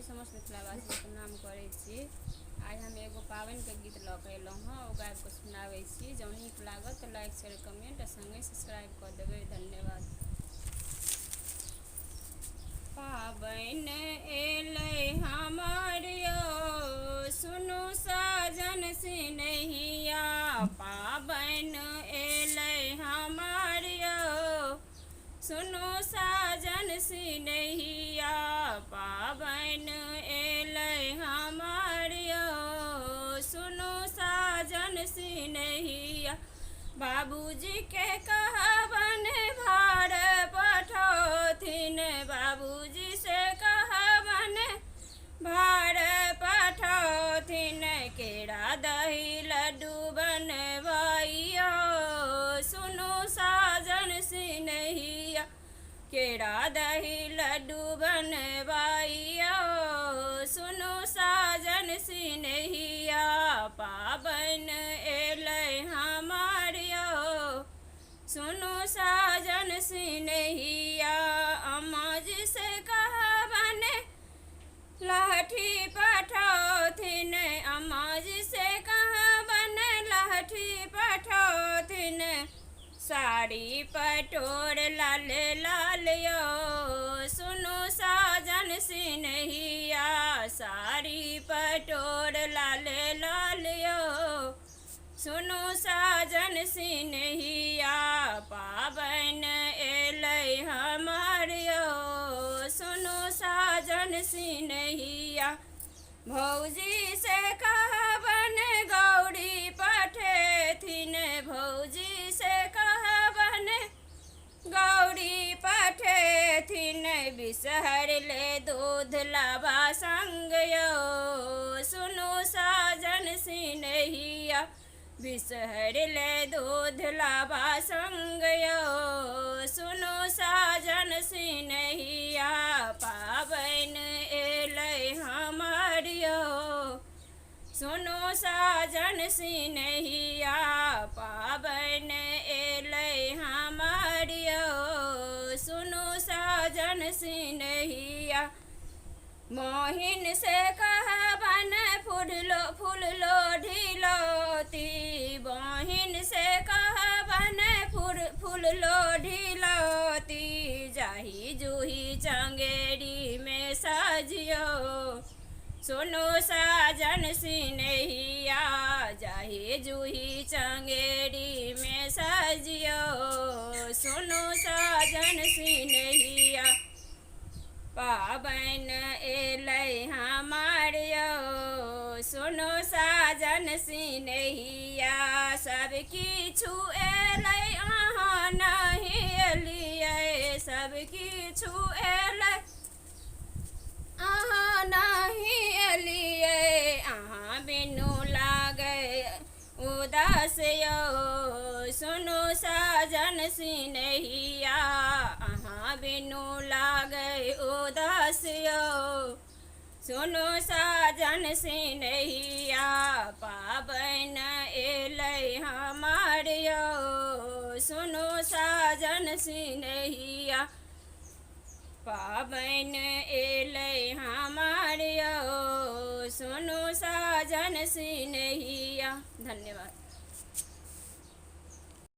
सभी समस्त मिथिलावासी के प्रणाम करै छी। आइ हम एगो पाबनि के गीत लऽ कऽ अयलहुँ हँ, ओ गाबि कऽ सुनाबै छी। जँ नीक लागत तऽ लाइक शेयर कमेंट आ संगे सब्सक्राइब कऽ देबै। धन्यवाद। पाबनि एलै हमर यौ, सुनू साजन सिनहिया। पाबनि एलै हमर यौ, सुनू साजन सिनहिया। पाबनि एलै हमर यौ, सुनू साजन सिनहिया। बाबूजी के कहबनि भार पठौथिन, बाबूजी से कहबनि भार पठौथिन। केरा दही लड्डू बनबैयो, सुनू साजन सिनहिया। केरा दही लड्डू बनबैयो, सुनू साजन सिनहिया। पाबनि एलै हमर यौ, सुनू साजन सिनहिया। अम्मा जी से कहबनि लहठी पठौथिन, अम्मा जी से कहबनि लहठी पठौथिन। साड़ी पटोर लाल लाल यौ, सुनू साजन सिनहिया। साड़ी पटोर लाल लाल यौ, सुनू साजन सिनहिया। पाबनि एलै हमर यौ, सुनू साजन सिनहिया। भौजी से कहबनि गौरी पठेथिन, भौजी से कहबनि गौरी पठेथिन। बिसहर ले दूध लाबा संग यौ, सुनू साजन सिनहिया। बिसहर ले दूध लाबा संग यौ, सुनू साजन सिनहिया। पाबनि एलै हमर यौ, सुनू साजन सिनहिया। पाबनि एलै हमर यौ, सुनू साजन सिनहिया। मोहिन से कहबनि फूल लोढ़ी लौती, बहिन से कहबनि फूल लोढ़ी लौती। जाही जूही चंगेरी में सजियो, सुनू साजन सिनहिया। जाही जूही चंगेरी में सजियो, सुनू साजन सिनहिया। पाबनि एलै हमर यौ, सुनू साजन सिनहिया। सब किछु एलै अहाँ नहि एलियै, सब किछु एलै अहाँ नहि एलियै। अहाँ बिनु लागै उदास यौ, सुनू साजन सिनहिया। अहाँ बिनु लागै उदास यौ, सुनू साजन सिनहिया। पाबनि एलै हमर यौ, सुनू साजन सिनहिया। पाबनि एलै हमर यौ, सुनू साजन सिनहिया। धन्यवाद।